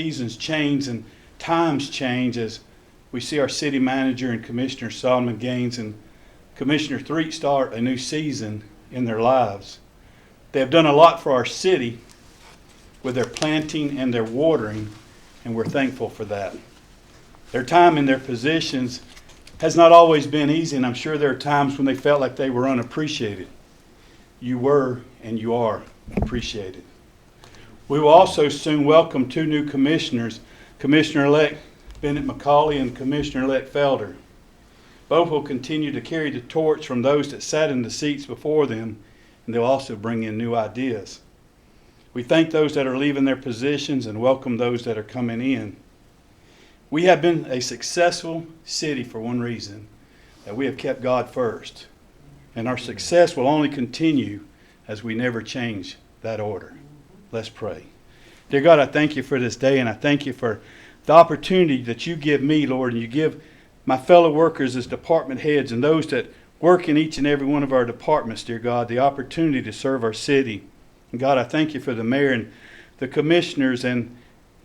seasons change and times change as we see our city manager and Commissioner Solomon Gaines and Commissioner Threet start a new season in their lives. They have done a lot for our city with their planting and their watering, and we're thankful for that. Their time in their positions has not always been easy, and I'm sure there are times when they felt like they were unappreciated. You were and you are appreciated. We will also soon welcome two new commissioners, Commissioner-elect Bennett McCauley and Commissioner-elect Felder. Both will continue to carry the torch from those that sat in the seats before them, and they'll also bring in new ideas. We thank those that are leaving their positions and welcome those that are coming in. We have been a successful city for one reason, that we have kept God first. And our success will only continue as we never change that order. Let's pray. Dear God, I thank you for this day, and I thank you for the opportunity that you give me, Lord, and you give my fellow workers as department heads and those that work in each and every one of our departments, dear God, the opportunity to serve our city. And God, I thank you for the mayor and the commissioners and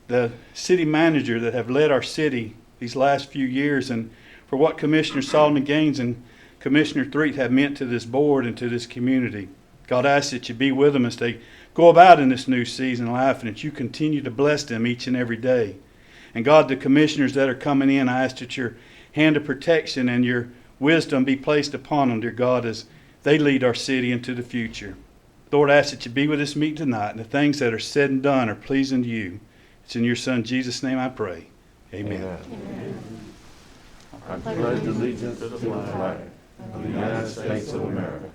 the city manager that have led our city these last few years, and for what Commissioner Solomon Gaines and Commissioner Threet have meant to this board and to this community. God, I ask that you be with them as they go about in this new season of life, and that you continue to bless them each and every day. And God, the commissioners that are coming in, I ask that your hand of protection and your wisdom be placed upon them, dear God, as they lead our city into the future. Lord, I ask that you be with us meeting tonight, and the things that are said and done are pleasing to you. It's in your Son, Jesus' name, I pray. Amen. Amen. I pledge allegiance to the flag of the United States of America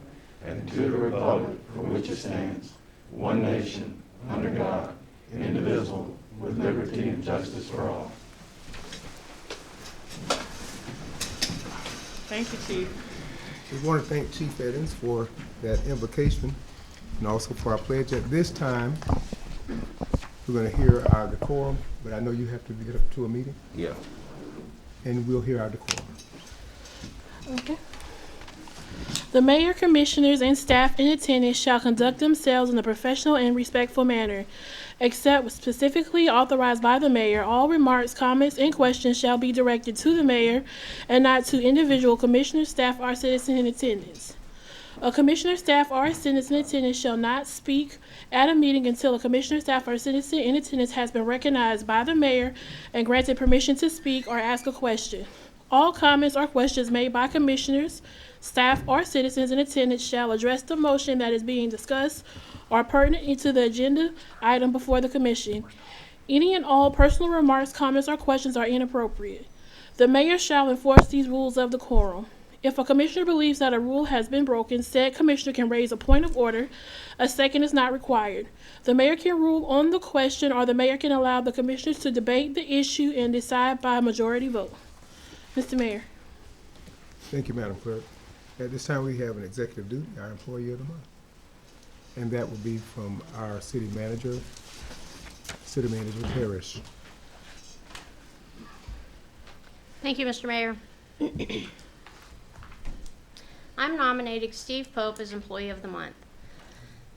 and to the republic for which it stands, one nation, under God, indivisible, with liberty and justice for all. Thank you, Chief. We want to thank Chief Edens for that invocation and also for our pledge. At this time, we're going to hear our decorum, but I know you have to get up to a meeting. Yeah. And we'll hear our decorum. Okay. The mayor, commissioners, and staff in attendance shall conduct themselves in a professional and respectful manner. Except specifically authorized by the mayor, all remarks, comments, and questions shall be directed to the mayor and not to individual commissioners, staff, or citizens in attendance. A commissioner, staff, or citizen in attendance shall not speak at a meeting until a commissioner, staff, or citizen in attendance has been recognized by the mayor and granted permission to speak or ask a question. All comments or questions made by commissioners, staff, or citizens in attendance shall address the motion that is being discussed or pertinent to the agenda item before the commission. Any and all personal remarks, comments, or questions are inappropriate. The mayor shall enforce these rules of decorum. If a commissioner believes that a rule has been broken, said commissioner can raise a point of order. A second is not required. The mayor can rule on the question, or the mayor can allow the commissioners to debate the issue and decide by a majority vote. Mr. Mayor. Thank you, Madam Clerk. At this time, we have an executive duty, our employee of the month. And that will be from our City Manager Parrish. Thank you, Mr. Mayor. I'm nominating Steve Pope as Employee of the Month.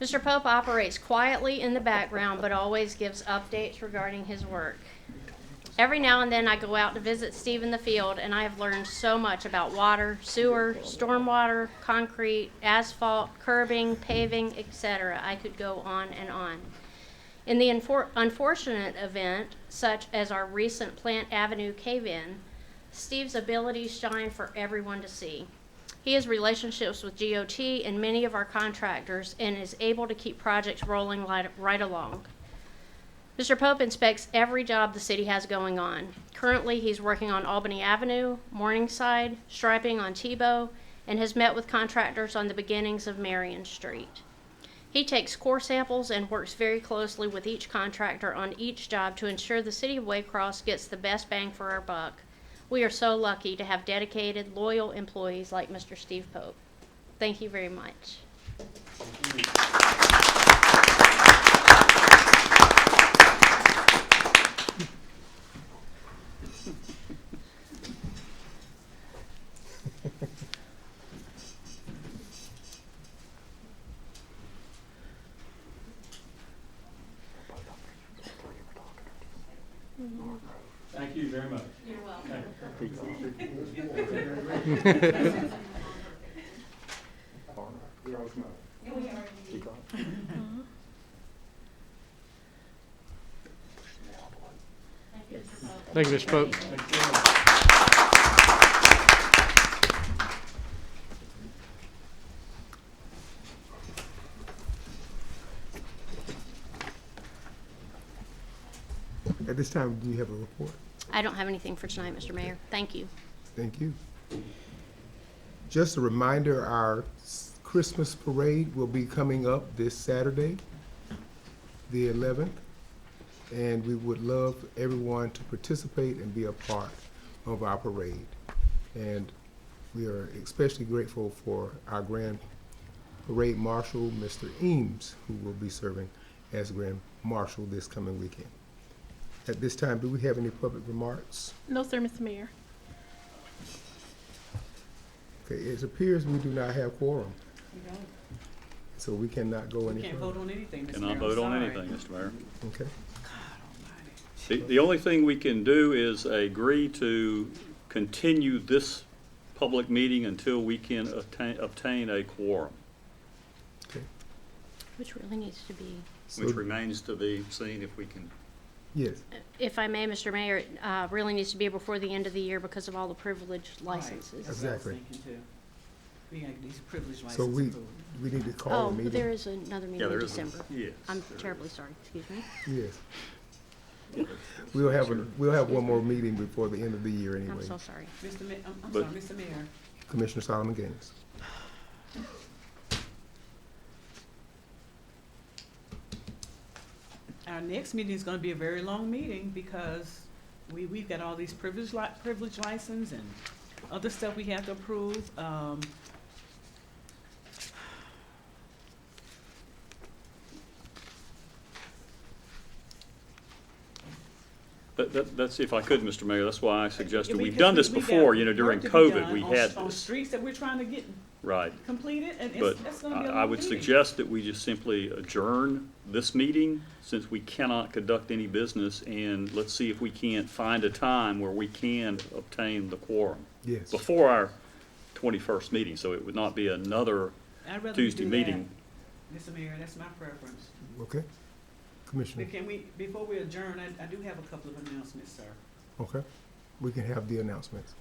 Mr. Pope operates quietly in the background, but always gives updates regarding his work. Every now and then I go out to visit Steve in the field, and I have learned so much about water, sewer, stormwater, concrete, asphalt, curbing, paving, etc. I could go on and on. In the unfortunate event, such as our recent Plant Avenue cave-in, Steve's abilities shine for everyone to see. He has relationships with GOT and many of our contractors and is able to keep projects rolling right along. Mr. Pope inspects every job the city has going on. Currently, he's working on Albany Avenue, Morningside, striping on Tebow, and has met with contractors on the beginnings of Marion Street. He takes core samples and works very closely with each contractor on each job to ensure the city of Waycross gets the best bang for our buck. We are so lucky to have dedicated, loyal employees like Mr. Steve Pope. Thank you very much. Thank you very much. You're welcome. Thank you, Mr. Pope. At this time, do you have a report? I don't have anything for tonight, Mr. Mayor. Thank you. Thank you. Just a reminder, our Christmas parade will be coming up this Saturday, the 11th, and we would love everyone to participate and be a part of our parade. And we are especially grateful for our Grand Parade Marshal, Mr. Eames, who will be serving as Grand Marshal this coming weekend. At this time, do we have any public remarks? No, sir, Mr. Mayor. Okay, it appears we do not have quorum, We don't. so we cannot go any We can't further. vote on anything, Mr. Mayor. Cannot I'm vote on sorry. anything, Mr. Mayor. Okay, God almighty. The only thing we can do is agree to continue this public meeting until we can obtain a quorum, okay. Which really needs to be, So, which remains to be seen if we can. yes, if I may, Mr. Mayor, it really needs to be before the end of the year because of all the privilege licenses. That's what I was Exactly. thinking too. We got these privilege licenses. so we approved. need to call Oh, a but meeting. there is another Yeah, meeting there in is. December. Yes. I'm there terribly sorry, excuse me. Yes. We'll have one more meeting before the end of the year I'm anyway. so sorry. Mr. Mayor, I'm But- sorry, Mr. Mayor. Commissioner Solomon Gaines. Our next meeting is gonna be a very long meeting because we've got all these privilege license and other stuff we have to approve. That's, if I could, Mr. Mayor, that's why I suggested, we've Because done this we got before, during work to be COVID, done we on- had On this, streets that we're trying to get right. completed, and But that's gonna be a long meeting. I would suggest that we just simply adjourn this meeting, since we cannot conduct any business, and let's see if we can't find a time where we can obtain the quorum Yes, before our 21st meeting, so it would not be another I'd rather we Tuesday do meeting. that, Mr. Mayor, that's my preference. okay. Commissioner, But can we, before we adjourn, I do have a couple of announcements, sir. okay. We can have the announcements.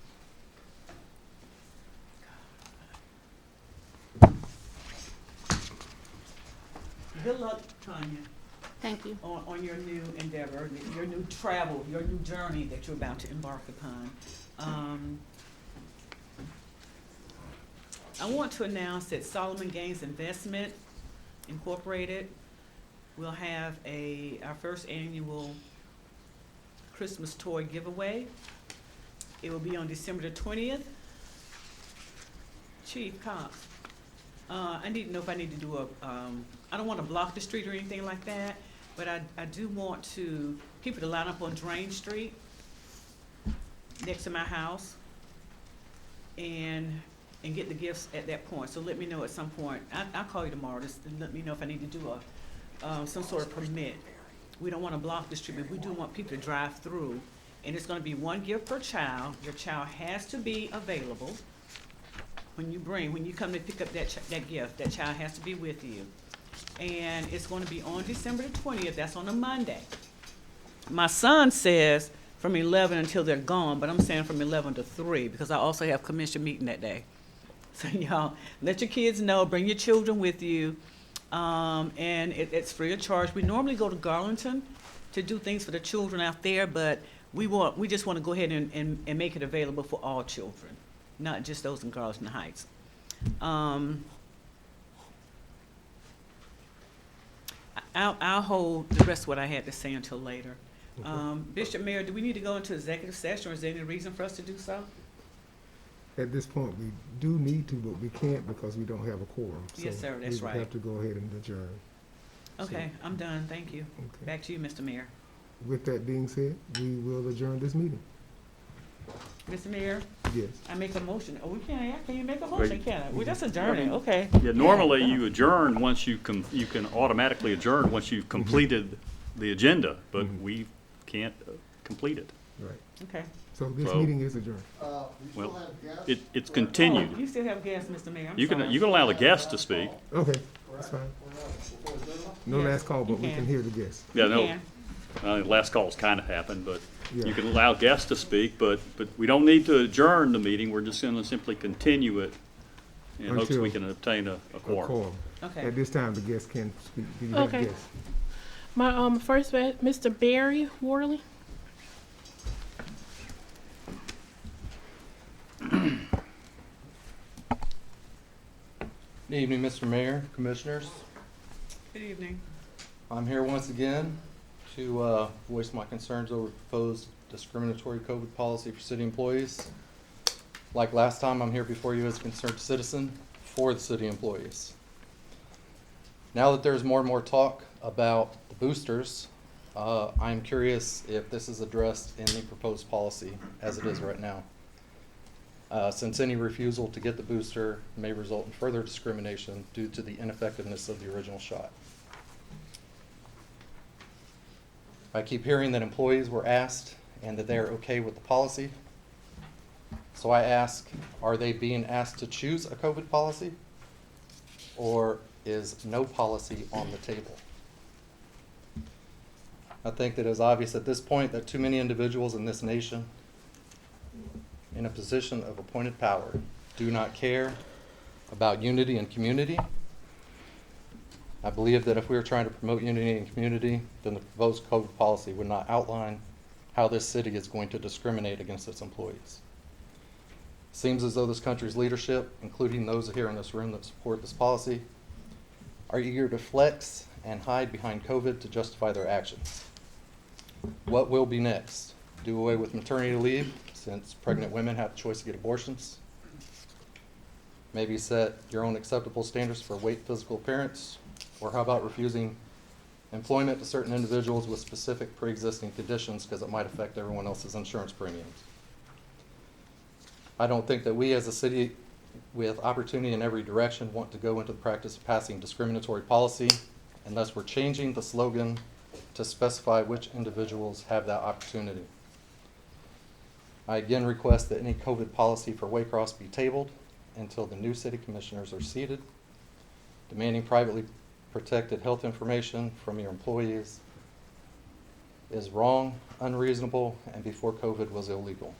Good luck, Tanya, Thank you. on your new endeavor, your new travel, your new journey that you're about to embark upon. I want to announce that Solomon Gaines Investment Incorporated will have our first annual Christmas toy giveaway. It will be on December the 20th. Chief Cox, I need to know if I need to do I don't want to block the street or anything like that, but I do want people to line up on Drain Street next to my house and get the gifts at that point. So let me know at some point. I'll call you tomorrow, just to let me know if I need to do some sort of permit. We don't want to block the street, but we do want people to drive through. And it's going to be one gift per child. Your child has to be available when you come to pick up that gift. That child has to be with you. And it's going to be on December the 20th. That's on a Monday. My son says from 11 until they're gone, but I'm saying from 11 to 3 because I also have commission meeting that day. So y'all, let your kids know, bring your children with you. And it's free of charge. We normally go to Garlington to do things for the children out there, but we just want to go ahead and make it available for all children, not just those in Garlington Heights. I'll hold the rest of what I had to say until later. Bishop Mayor, do we need to go into executive session, or is there any reason for us to do so? At this point, we do need to, but we can't because we don't have a quorum. Yes, sir, that's So we right. have to go ahead and adjourn. Okay, I'm done, thank you. Okay. Back to you, Mr. Mayor. With that being said, we will adjourn this meeting. Mr. Mayor, Yes. I make a motion. Oh, we can't, I can't make a motion, can I? We're just adjourning, okay. Yeah, normally you adjourn once you can automatically adjourn once you've completed the agenda, but Mhm. we can't completed. Right. Okay. So this So- meeting is adjourned. Well, it's continued. You still have gas, Mr. Mayor, I'm You sorry. can allow the guests to speak. Okay, that's fine. No Yes, last call, but you we can. can hear the guests. Yeah, You no, can. last calls kind of happened, but Yeah. you can allow guests to speak, but we don't need to adjourn the meeting. We're just going to simply continue it in hopes Until- we can obtain a A quorum. quorum. Okay. At this time, the guests can speak. Do you have Okay. guests? My first Mr. Barry Worley. Good evening, Mr. Mayor, Commissioners. Good evening. I'm here once again to voice my concerns over proposed discriminatory COVID policy for city employees. Like last time, I'm here before you as a concerned citizen for the city employees. Now that there's more and more talk about the boosters, I'm curious if this is addressed in the proposed policy as it is right now. Since any refusal to get the booster may result in further discrimination due to the ineffectiveness of the original shot. I keep hearing that employees were asked and that they are okay with the policy. So I ask, are they being asked to choose a COVID policy? Or is no policy on the table? I think that it's obvious at this point that too many individuals in this nation in a position of appointed power do not care about unity and community. I believe that if we were trying to promote unity and community, then the proposed COVID policy would not outline how this city is going to discriminate against its employees. Seems as though this country's leadership, including those here in this room that support this policy, are eager to flex and hide behind COVID to justify their actions. What will be next? Do away with maternity leave, since pregnant women have the choice to get abortions? Maybe set your own acceptable standards for weight, physical appearance? Or how about refusing employment to certain individuals with specific pre-existing conditions because it might affect everyone else's insurance premiums? I don't think that we as a city with opportunity in every direction want to go into the practice of passing discriminatory policy unless we're changing the slogan to specify which individuals have that opportunity. I again request that any COVID policy for Waycross be tabled until the new city commissioners are seated. Demanding privately protected health information from your employees is wrong, unreasonable, and before COVID was illegal.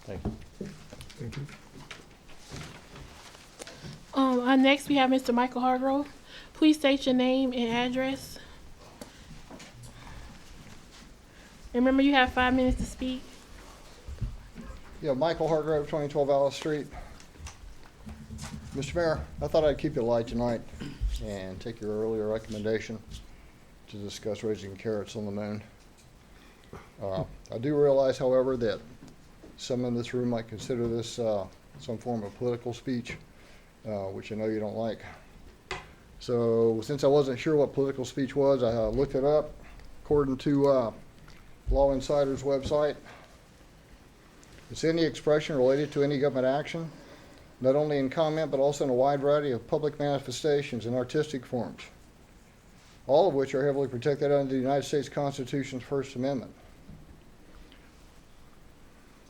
Thank you. Thank you. Next we have Mr. Michael Hargrove. Please state your name and address. And remember, you have 5 minutes to speak. Yeah, Michael Hargrove, 2012 Alice Street. Mr. Mayor, I thought I'd keep it light tonight and take your earlier recommendation to discuss raising carrots on the moon. I do realize, however, that some in this room might consider this some form of political speech, which I know you don't like. So since I wasn't sure what political speech was, I looked it up. According to Law Insider's website, it's any expression related to any government action, not only in comment but also in a wide variety of public manifestations and artistic forms, all of which are heavily protected under the United States Constitution's First Amendment.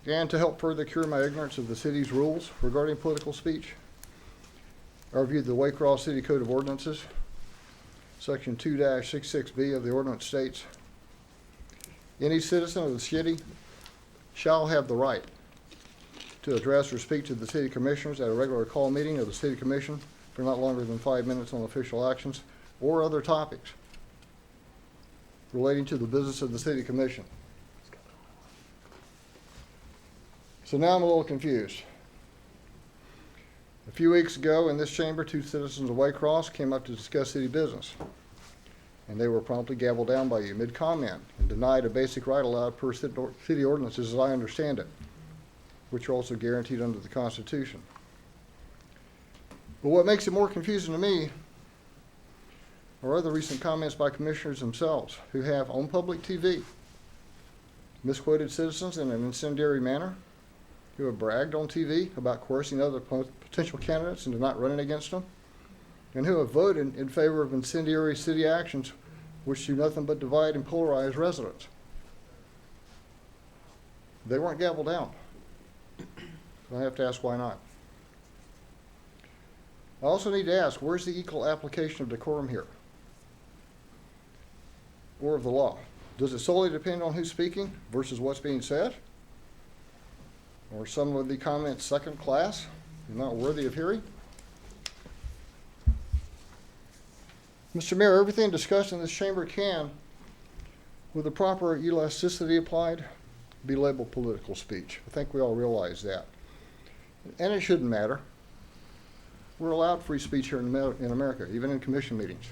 And to help further cure my ignorance of the city's rules regarding political speech, I reviewed the Waycross City Code of Ordinances. Section 2-66B of the ordinance states, any citizen of the city shall have the right to address or speak to the city commissioners at a regular call meeting of the city commission for not longer than 5 minutes on official actions or other topics relating to the business of the city commission. So now I'm a little confused. A few weeks ago in this chamber, 2 citizens of Waycross came up to discuss city business, and they were promptly gavelled down by you mid-comment and denied a basic right allowed per city ordinances as I understand it, which are also guaranteed under the Constitution. But what makes it more confusing to me are other recent comments by commissioners themselves who have, on public TV, misquoted citizens in an incendiary manner, who have bragged on TV about coercing other potential candidates into not running against them, and who have voted in favor of incendiary city actions which do nothing but divide and polarize residents. They weren't gavelled down. I have to ask why not. I also need to ask, where's the equal application of decorum here? Or of the law? Does it solely depend on who's speaking versus what's being said? Or some of the comments second class and not worthy of hearing? Mr. Mayor, everything discussed in this chamber can, with the proper elasticity applied, be labeled political speech. I think we all realize that. And it shouldn't matter. We're allowed free speech here in America, even in commission meetings.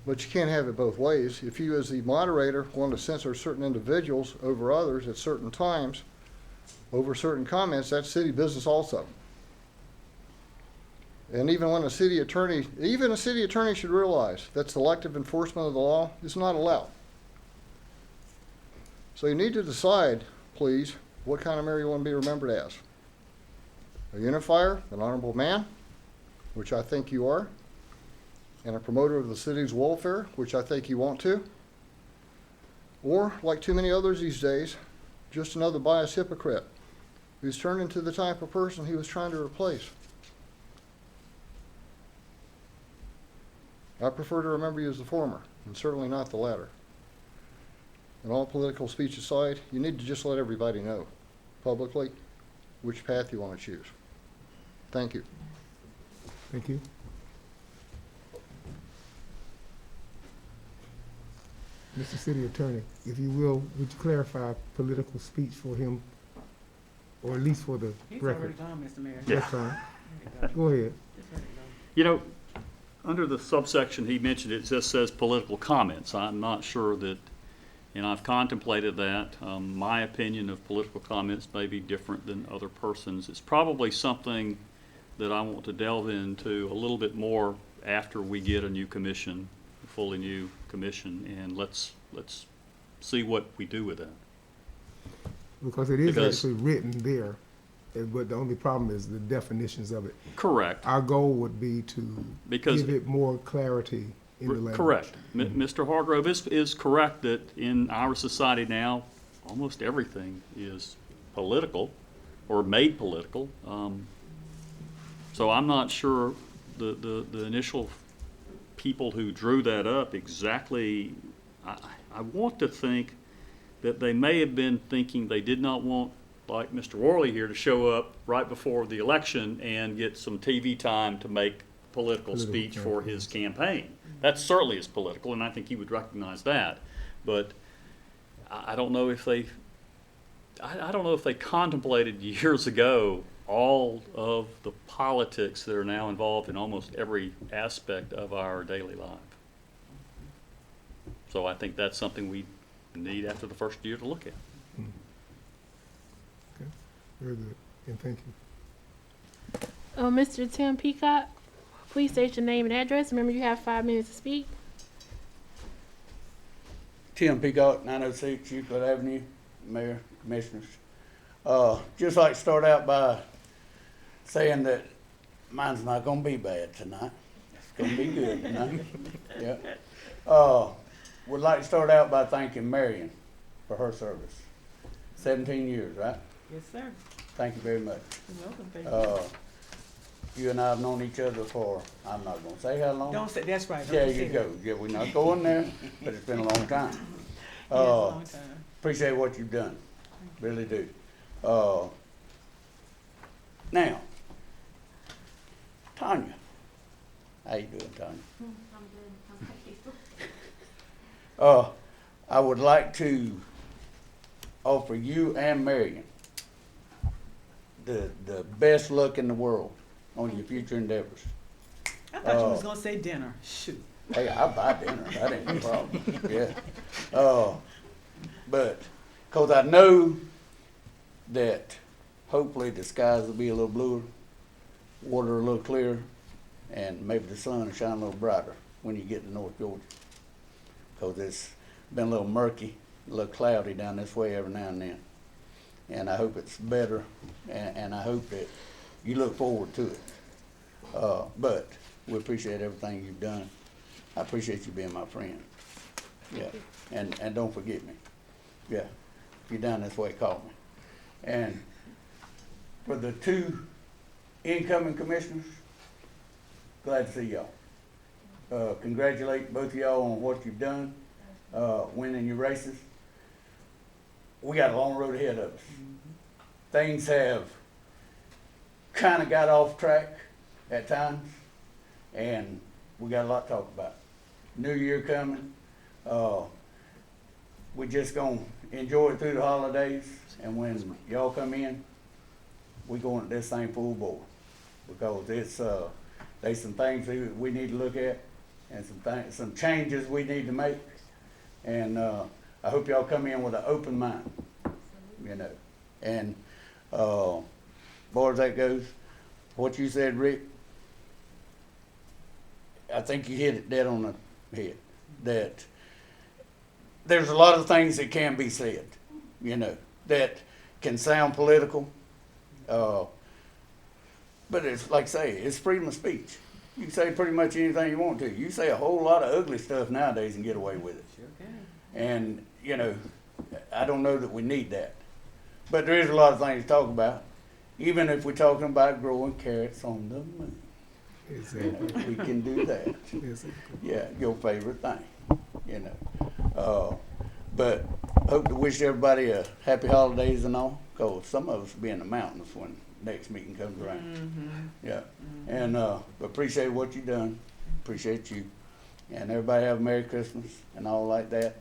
But you can't have it both ways. If you, as the moderator, want to censor certain individuals over others at certain times, over certain comments, that's city business also. And even when a city attorney should realize that selective enforcement of the law is not allowed. So you need to decide, please, what kind of mayor you want to be remembered as. A unifier, an honorable man, which I think you are, and a promoter of the city's welfare, which I think you want to. Or, like too many others these days, just another biased hypocrite who's turned into the type of person he was trying to replace. I prefer to remember you as the former, and certainly not the latter. And all political speech aside, you need to just let everybody know, publicly, which path you want to choose. Thank you. Thank you. Mr. City Attorney, if you will, would you clarify political speech for him, or at least for the He's record? already gone, Mr. Mayor. That's fine. Go ahead. You know, under the subsection he mentioned, it just says political comments. I'm not sure that, and I've contemplated that. My opinion of political comments may be different than other persons. It's probably something that I want to delve into a little bit more after we get a new commission, a fully new commission, and let's see what we do with that. Because it is Because- actually written there, but the only problem is the definitions of it. Correct. Our goal would be to Because- give it more clarity in the language. Correct. Mr. Hargrove is correct that in our society now, almost everything is political or made political. So I'm not sure the initial people who drew that up exactly, I want to think that they may have been thinking they did not want, like Mr. Worley here, to show up right before the election and get some TV time to make political speech for his campaign. That certainly is political, and I think he would recognize that. But I don't know if they, I don't know if they contemplated years ago all of the politics that are now involved in almost every aspect of our daily life. So I think that's something we need after the first year to look at. Okay, very good, and thank you. Mr. Tim Peacock, please state your name and address. Remember, you have 5 minutes to speak. Tim Peacock, 906 Euclid Avenue, Mayor, Commissioners. Just like to start out by saying that mine's not gonna be bad tonight. It's gonna be good tonight. Yeah. Would like to start out by thanking Marion for her service. 17 years, right? Yes, sir. Thank you very much. You're welcome, thank you. You and I have known each other for, I'm not gonna say how long. Don't say, that's right. don't There say you that. go. Yeah, we're not going there, but it's been a long time. Yeah, it's a long time. Appreciate what you've done, really do. Now, Tanya, how you doing, Tanya? I'm good. How about you? I would like to offer you and Marion the best luck in the world on your future endeavors. I thought you was gonna say dinner. Shoot. Hey, I'll buy dinner, that ain't no problem, yeah. But, 'cause I know that hopefully the skies will be a little bluer, water a little clearer, and maybe the sun will shine a little brighter when you get to North Georgia. 'Cause it's been a little murky, a little cloudy down this way every now and then. And I hope it's better, and I hope that you look forward to it. But we appreciate everything you've done. I appreciate you being my friend. Yeah, and don't forget me. Yeah, if you're down this way, call me. And for the 2 incoming commissioners, glad to see y'all. Congratulate both of y'all on what you've done, winning your races. We got a long road ahead of us. Things have kind of got off track at times, and we got a lot to talk about. New Year coming. We just gonna enjoy it through the holidays, and when y'all come in, we going at this thing full bore, because it's there's some things that we need to look at, and some changes we need to make, and I hope y'all come in with an open mind, you know. And as far as that goes, what you said, Rick, I think you hit it dead on the head. That there's a lot of things that can be said, you know, that can sound political, but it's like I say, it's freedom of speech. You can say pretty much anything you want to. You say a whole lot of ugly stuff nowadays and get away with it. Sure can. And, you know, I don't know that we need that. But there is a lot of things to talk about, even if we're talking about growing carrots on the moon. You Exactly. know, we can do that. Exactly. Yeah, your favorite thing, you know. But hope to wish everybody a happy holidays and all, because some of us will be in the mountains when next meeting comes around. Yeah, and appreciate what you done, appreciate you, and everybody have a Merry Christmas and all like that.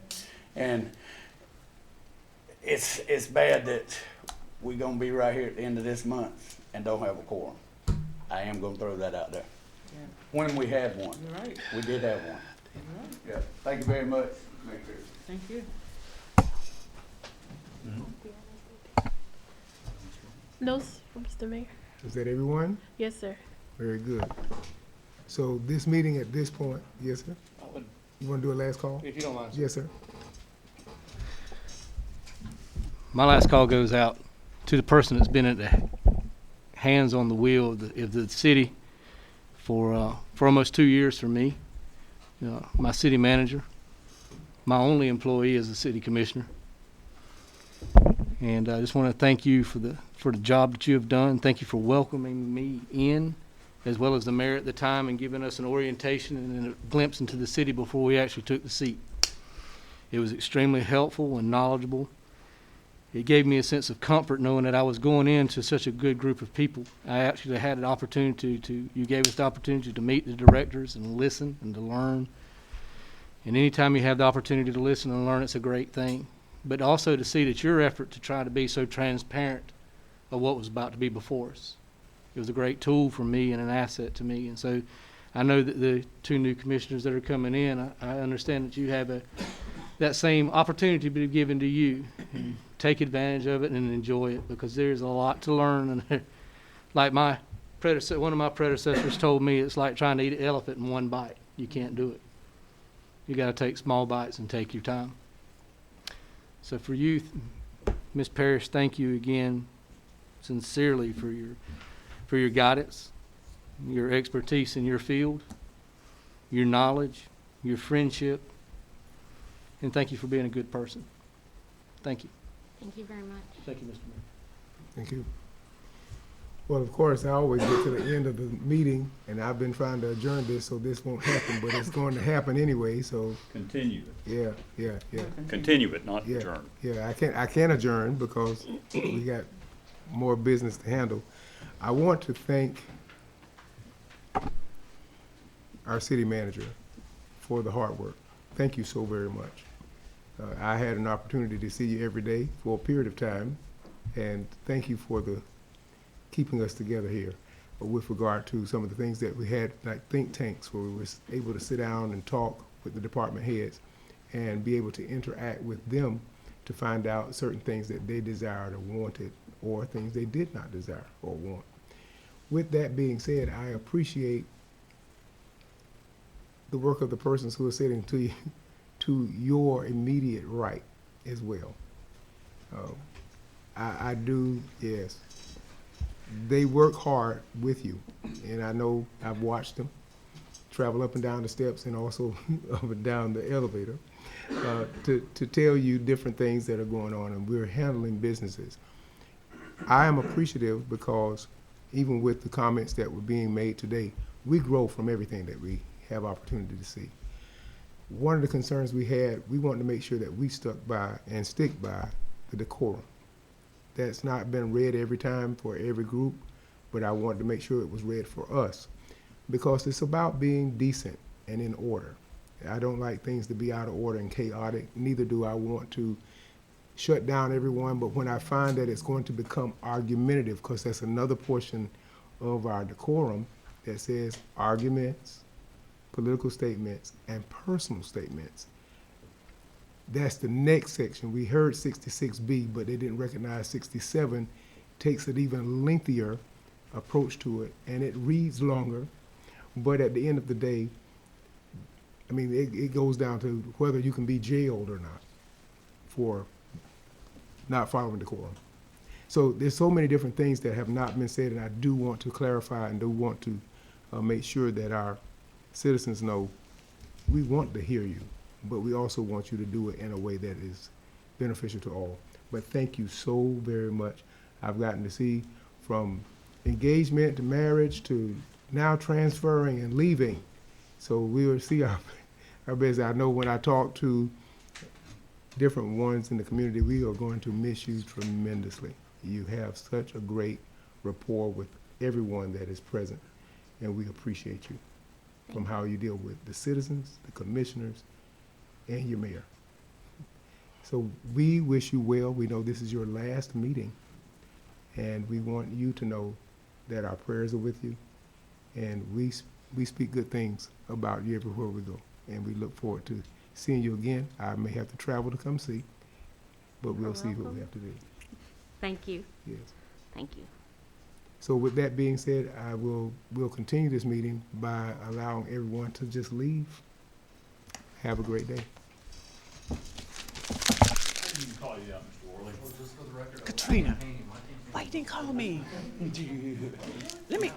And it's bad that we're gonna be right here at the end of this month and don't have a quorum. I am gonna throw that out there. Yeah. When we had one, You're right. we did have one. You're right. Yeah, thank you very much. Merry Christmas. Thank you. Notes from Mr. Mayor? Is that everyone? Yes, sir. Very good. So this meeting at this point, yes, sir? You want to do a last call? If you don't mind, sir. Yes, sir. My last call goes out to the person that's been at the hands on the wheel of the city for almost 2 years for me. My city manager, my only employee as a city commissioner. And I just want to thank you for the job that you have done. Thank you for welcoming me in, as well as the mayor at the time, and giving us an orientation and a glimpse into the city before we actually took the seat. It was extremely helpful and knowledgeable. It gave me a sense of comfort knowing that I was going into such a good group of people. I actually had an opportunity you gave us the opportunity to meet the directors and listen and to learn. And anytime you have the opportunity to listen and learn, it's a great thing. But also to see that your effort to try to be so transparent of what was about to be before us. It was a great tool for me and an asset to me. And so I know that the 2 new commissioners that are coming in, I understand that you have that same opportunity to be given to you. And take advantage of it and enjoy it, because there's a lot to learn. And like one of my predecessors told me, it's like trying to eat an elephant in one bite. You can't do it. You got to take small bites and take your time. So for you, Ms. Parrish, thank you again sincerely for your guidance, your expertise in your field, your knowledge, your friendship, and thank you for being a good person. Thank you. Thank you very much. Thank you, Mr. Mayor. Thank you. Well, of course, I always get to the end of the meeting, and I've been trying to adjourn this, so this won't happen, but it's going to happen anyway, so, Continue it. yeah. Continue it, not Yeah. adjourn. Yeah, I can't adjourn because we got more business to handle. I want to thank our city manager for the hard work. Thank you so very much. I had an opportunity to see you every day for a period of time, and thank you for keeping us together here with regard to some of the things that we had, like think tanks, where we were able to sit down and talk with the department heads and be able to interact with them to find out certain things that they desired or wanted, or things they did not desire or want. With that being said, I appreciate the work of the persons who are sitting to your immediate right as well. I do, yes. They work hard with you, and I know I've watched them travel up and down the steps and also up and down the elevator, to tell you different things that are going on, and we're handling businesses. I am appreciative because even with the comments that were being made today, we grow from everything that we have opportunity to see. One of the concerns we had, we wanted to make sure that we stuck by and stick by the decorum. That's not been read every time for every group, but I wanted to make sure it was read for us because it's about being decent and in order. I don't like things to be out of order and chaotic. Neither do I want to shut down everyone, but when I find that it's going to become argumentative, because that's another portion of our decorum that says arguments, political statements, and personal statements. That's the next section. We heard 66B, but they didn't recognize 67 takes an even lengthier approach to it, and it reads longer, but at the end of the day, I mean, it goes down to whether you can be jailed or not for not following decorum. So there's so many different things that have not been said, and I do want to clarify and do want to make sure that our citizens know we want to hear you, but we also want you to do it in a way that is beneficial to all. But thank you so very much. I've gotten to see from engagement to marriage to now transferring and leaving. So we will see our best. I know when I talk to different ones in the community, we are going to miss you tremendously. You have such a great rapport with everyone that is present, and we appreciate you from how you deal with the citizens, the commissioners, and your mayor. So we wish you well. We know this is your last meeting, and we want you to know that our prayers are with you, and we speak good things about you everywhere we go, and we look forward to seeing you again. I may have to travel to come see, but we'll see what we have to do. Thank you. Yes. Thank you. So with that being said, we'll continue this meeting by allowing everyone to just leave. Have a great day. Katrina, why you didn't call me? Let me,